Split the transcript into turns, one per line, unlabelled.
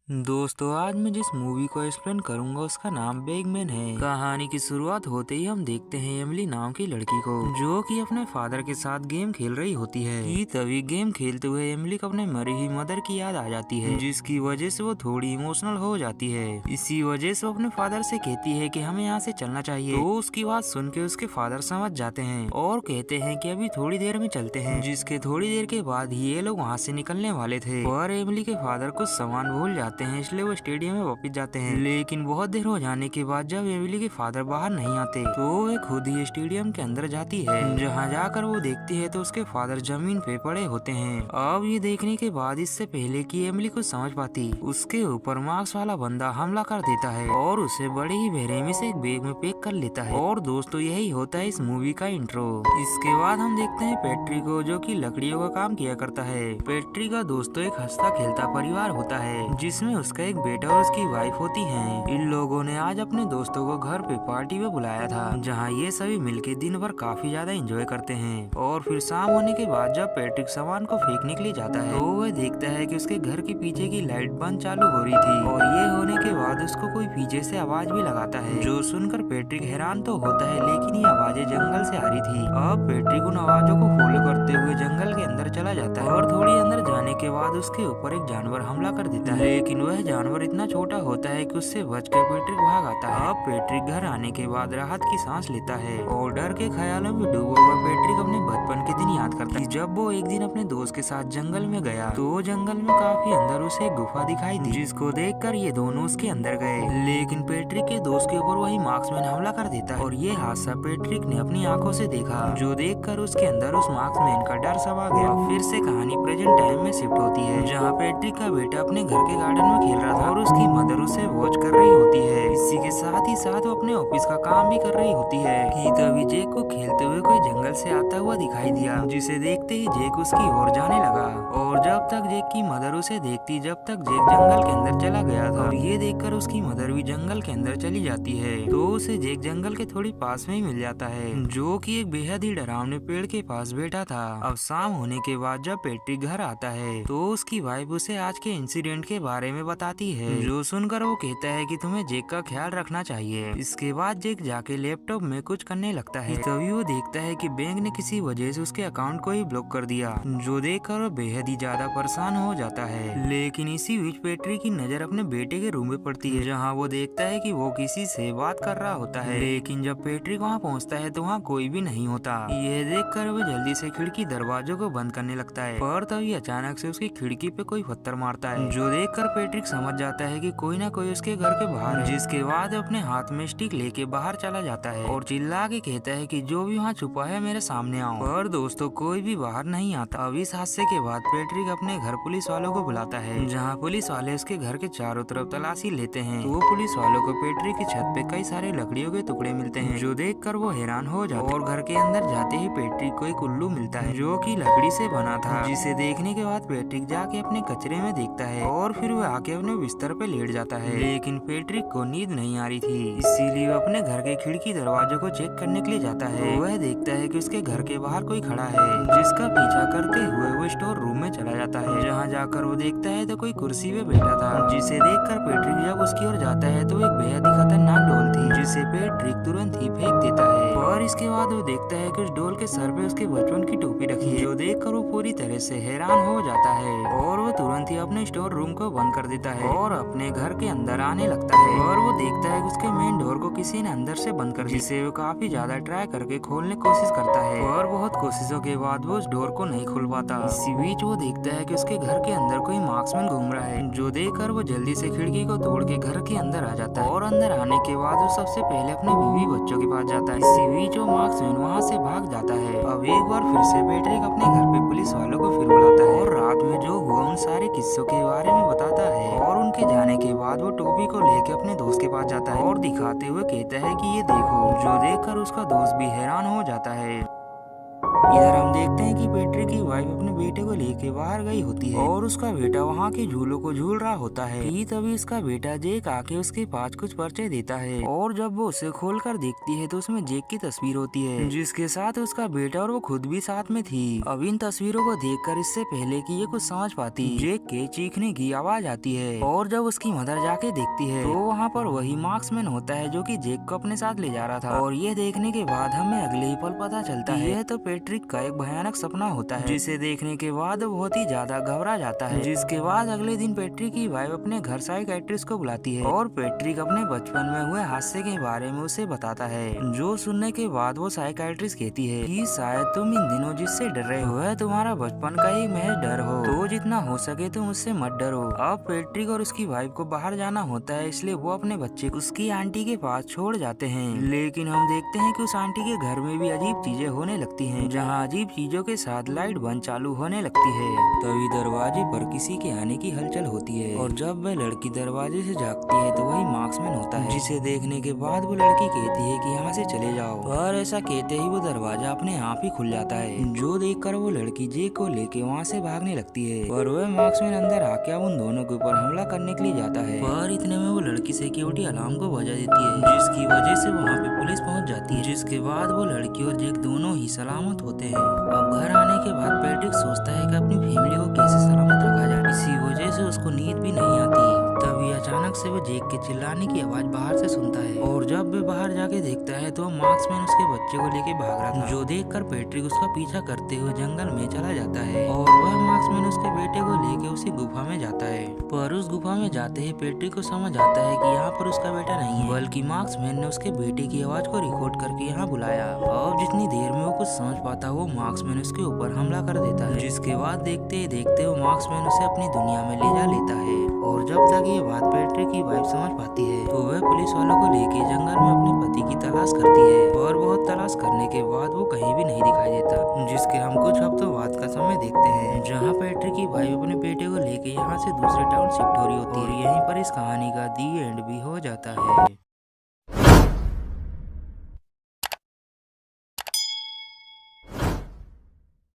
दोस्तों, आज मैं जिस मूवी को एक्सप्लेन करूंगा उसका नाम बैगमैन है। कहानी की शुरुआत होते ही हम देखते हैं एमिली नाम की लड़की को, जो कि अपने फादर के साथ गेम खेल रही होती है कि तभी गेम खेलते हुए एमिली को अपने मरी हुई मदर की याद आ जाती है, जिसकी वजह से वो थोड़ी इमोशनल हो जाती है। इसी वजह से वो अपने फादर से कहती है कि हमें यहाँ से चलना चाहिए। तो उसकी बात सुन के उसके फादर समझ जाते हैं और कहते हैं कि अभी थोड़ी देर में चलते हैं, जिसके थोड़ी देर के बाद ही ये लोग वहाँ से निकलने वाले थे। और एमिली के फादर कुछ सामान भूल जाते हैं, इसलिए वो स्टेडियम में वापस जाते हैं। लेकिन बहुत देर हो जाने के बाद जब एमिली के फादर बाहर नहीं आते तो वो खुद ही स्टेडियम के अंदर जाती है। जहाँ जाकर वो देखती है तो उसके फादर जमीन पे पड़े होते हैं। अब ये देखने के बाद इससे पहले कि एमिली कुछ समझ पाती, उसके ऊपर मार्क्स वाला बंदा हमला कर देता है और उसे बड़ी ही बेरहमी से एक बैग में पैक कर लेता है। और दोस्तों, यही होता है इस मूवी का इंट्रो। इसके बाद हम देखते हैं पेट्री को, जो कि लकड़ियों का काम किया करता है। पेट्री का दोस्तों एक हंसता खेलता परिवार होता है, जिसमें उसका एक बेटा और उसकी वाइफ होती हैं। इन लोगों ने आज अपने दोस्तों को घर पे पार्टी में बुलाया था, जहां ये सभी मिलके दिन भर काफी ज्यादा एंजॉय करते हैं। और फिर शाम होने के बाद जब पैट्रिक सामान को फेंकने के लिए जाता है तो वह देखता है कि उसके घर के पीछे की लाइट बंद चालू हो रही थी। और ये होने के बाद उसको कोई पीछे से आवाज भी लगाता है, जो सुनकर पैट्रिक हैरान तो होता है, लेकिन ये आवाजें जंगल से आ रही थी। अब पैट्रिक उन आवाजों को फॉलो करते हुए जंगल के अंदर चला जाता है और थोड़ी अंदर जाने के बाद उसके ऊपर एक जानवर हमला कर देता है। लेकिन वह जानवर इतना छोटा होता है कि उससे बचकर पैट्रिक भाग आता है। अब पैट्रिक घर आने के बाद राहत की सांस लेता है और डर के ख्यालों में डूबा हुआ पैट्रिक अपने बचपन के दिन याद करता है, जब वो एक दिन अपने दोस्त के साथ जंगल में गया तो जंगल में काफी अंदर उसे एक गुफा दिखाई दी, जिसको देखकर ये दोनों उसके अंदर गए। लेकिन पैट्रिक के दोस्त के ऊपर वही मार्क्समैन हमला कर देता है और ये हादसा पैट्रिक ने अपनी आंखों से देखा, जो देखकर उसके अंदर उस मार्क्समैन का डर समा गया। फिर से कहानी प्रेजेंट टाइम में शिफ्ट होती है, जहाँ पैट्रिक का बेटा अपने घर के गार्डन में खेल रहा था और उसकी मदर उसे वॉच कर रही होती है। इसी के साथ ही साथ वो अपने ऑफिस का काम भी कर रही होती है कि तभी जैक को खेलते हुए कोई जंगल से आता हुआ दिखाई दिया, जिसे देखते ही जैक उसकी ओर जाने लगा। और जब तक जैक की मदर उसे देखती, जब तक जैक जंगल के अंदर चला गया था। और ये देखकर उसकी मदर भी जंगल के अंदर चली जाती है, तो उसे जैक जंगल के थोड़ी पास में ही मिल जाता है, जो कि एक बेहद ही डरावने पेड़ के पास बैठा था। अब शाम होने के बाद जब पैट्रिक घर आता है तो उसकी वाइफ उसे आज के इंसिडेंट के बारे में बताती है, जो सुनकर वो कहता है कि तुम्हें जैक का ख्याल रखना चाहिए। इसके बाद जैक जाके लैपटॉप में कुछ करने लगता है, तभी वो देखता है कि बैंक ने किसी वजह से उसके अकाउंट को ही ब्लॉक कर दिया, जो देखकर वो बेहद ही ज्यादा परेशान हो जाता है। लेकिन इसी बीच पैट्रिक की नजर अपने बेटे के रूम में पड़ती है, जहाँ वो देखता है कि वो किसी से बात कर रहा होता है। लेकिन जब पैट्रिक वहाँ पहुँचता है तो वहाँ कोई भी नहीं होता। ये देखकर वो जल्दी से खिड़की दरवाजों को बंद करने लगता है, पर तभी अचानक से उसकी खिड़की पे कोई पत्थर मारता है, जो देखकर पैट्रिक समझ जाता है कि कोई ना कोई उसके घर के बाहर है। जिसके बाद अपने हाथ में स्टिक लेके बाहर चला जाता है और चिल्ला के कहता है कि जो भी वहाँ छुपा है मेरे सामने आओ। पर दोस्तों, कोई भी बाहर नहीं आता। अब इस हादसे के बाद पैट्रिक अपने घर पुलिस वालों को बुलाता है, जहाँ पुलिस वाले उसके घर के चारों तरफ तलाशी लेते हैं। तो वो पुलिस वालों को पैट्रिक की छत पे कई सारे लकड़ियों के टुकड़े मिलते हैं, जो देखकर वो हैरान हो जाते हैं। और घर के अंदर जाते ही पैट्रिक को एक उल्लू मिलता है, जो कि लकड़ी से बना था, जिसे देखने के बाद पैट्रिक जाके अपने कचरे में देखता है और फिर वह आके अपने बिस्तर पे लेट जाता है। लेकिन पैट्रिक को नींद नहीं आ रही थी, इसीलिए वो अपने घर के खिड़की दरवाजों को चेक करने के लिए जाता है। वह देखता है कि उसके घर के बाहर कोई खड़ा है, जिसका पीछा करते हुए वो स्टोर रूम में चला जाता है, जहाँ जाकर वो देखता है तो कोई कुर्सी पे बैठा था, जिसे देखकर पैट्रिक जब उसकी ओर जाता है तो एक बेहद ही खतरनाक डॉल थी, जिसे पैट्रिक तुरंत ही फेंक देता है। और इसके बाद वो देखता है कि उस डॉल के सर पे उसके बचपन की टोपी रखी है, जो देखकर वो पूरी तरह से हैरान हो जाता है और वो तुरंत ही अपने स्टोर रूम को बंद कर देता है और अपने घर के अंदर आने लगता है। और वो देखता है कि उसके मेन डोर को किसी ने अंदर से बंद कर दिया, जिसे वो काफी ज्यादा ट्राई करके खोलने की कोशिश करता है, और बहुत कोशिशों के बाद वो उस डोर को नहीं खोल पाता। इसी बीच वो देखता है कि उसके घर के अंदर कोई मार्क्समैन घूम रहा है, जो देखकर वो जल्दी से खिड़की को तोड़ के घर के अंदर आ जाता है। और अंदर आने के बाद वो सबसे पहले अपने बीवी बच्चों के पास जाता है। इसी बीच वो मार्क्समैन वहाँ से भाग जाता है। अब एक बार फिर से पैट्रिक अपने घर पे पुलिस वालों को फिर बुलाता है और रात में जो हुआ उन सारे किस्सों के बारे में बताता है। और उनके जाने के बाद वो टोपी को लेके अपने दोस्त के पास जाता है और दिखाते हुए कहता है कि ये देखो, जो देखकर उसका दोस्त भी हैरान हो जाता है। इधर हम देखते हैं कि पैट्रिक की वाइफ अपने बेटे को लेके बाहर गई होती है और उसका बेटा वहाँ के झूलों को झूल रहा होता है कि तभी उसका बेटा जेक आके उसके पास कुछ पर्चे देता है और जब वो उसे खोल कर देखती है तो उसमें जेक की तस्वीर होती है जिसके साथ उसका बेटा और वो खुद भी साथ में थी। अब इन तस्वीरों को देखकर इससे पहले कि ये कुछ समझ पाती जेक के चीखने की आवाज आती है और जब उसकी मदर जाके देखती है तो वहाँ पर वही मार्क्समैन होता है जो कि जेक को अपने साथ ले जा रहा था और ये देखने के बाद हमें अगले ही पल पता चलता है यह तो पैट्रिक का एक भयानक सपना होता है जिसे देखने के बाद वो बहुत ही ज्यादा घबरा जाता है। जिसके बाद अगले दिन पैट्रिक की वाइफ अपने घर साइकियाट्रिस्ट को बुलाती है और पैट्रिक अपने बचपन में हुए हादसे के बारे में उसे बताता है जो सुनने के बाद वो साइकियाट्रिस्ट कहती है कि शायद तुम इन दिनों जिससे डर रहे हो है तुम्हारा बचपन का ही महज डर हो, तो जितना हो सके तुम उससे मत डरो। अब पैट्रिक और उसकी वाइफ को बाहर जाना होता है इसलिए वो अपने बच्चे को उसकी आंटी के पास छोड़ जाते हैं। लेकिन हम देखते हैं कि उस आंटी के घर में भी अजीब चीजें होने लगती हैं जहाँ अजीब चीजों के साथ लाइट बंद चालू होने लगती है। तभी दरवाजे पर किसी के आने की हलचल होती है और जब वह लड़की दरवाजे से झांकती है तो वही मार्क्समैन होता है जिसे देखने के बाद वो लड़की कहती है कि यहाँ से चले जाओ और ऐसा कहते ही वो दरवाजा अपने आप ही खुल जाता है जो देखकर वो लड़की जेक को लेके वहाँ से भागने लगती है और वह मार्क्समैन अंदर आके उन दोनों के ऊपर हमला करने के लिए जाता है पर इतने में वो लड़की सिक्योरिटी अलार्म को बजा देती है जिसकी वजह से वहाँ पे पुलिस पहुँच जाती है जिसके बाद वो लड़की और जेक दोनों ही सलामत होते हैं। अब घर आने के बाद पैट्रिक सोचता है कि अपनी फैमिली को कैसे सलामत रखा जाए, इसी वजह से उसको नींद भी नहीं आती। तभी अचानक से वो जेक के चिल्लाने की आवाज बाहर से सुनता है और जब वे बाहर जाके देखता है तो मार्क्समैन उसके बच्चे को लेके भाग रहा था जो देखकर पैट्रिक उसका पीछा करते हुए जंगल में चला जाता है और वह मार्क्समैन उसके बेटे को लेके उसी गुफा में जाता है। पर उस गुफा में जाते ही पैट्रिक को समझ आता है कि यहाँ पर उसका बेटा नहीं है बल्कि मार्क्समैन ने उसके बेटे की आवाज को रिकॉर्ड करके यहाँ बुलाया और जितनी देर में वो कुछ समझ पाता वो मार्क्समैन उसके ऊपर हमला कर देता है जिसके बाद देखते ही देखते वो मार्क्समैन उसे अपनी दुनिया में ले जा लेता है। और जब तक ये बात पैट्रिक की वाइफ समझ पाती है तो वह पुलिस वालों को लेके जंगल में अपने पति की तलाश करती है और बहुत तलाश करने के बाद वो कहीं भी नहीं दिखाई देता जिसके हम कुछ हफ्तों बाद का समय देखते हैं जहाँ पैट्रिक की वाइफ अपने बेटे को लेके यहाँ से दूसरे टाउन शिफ्ट हो रही होती है और यहीं पर इस कहानी का दी एंड भी हो जाता है।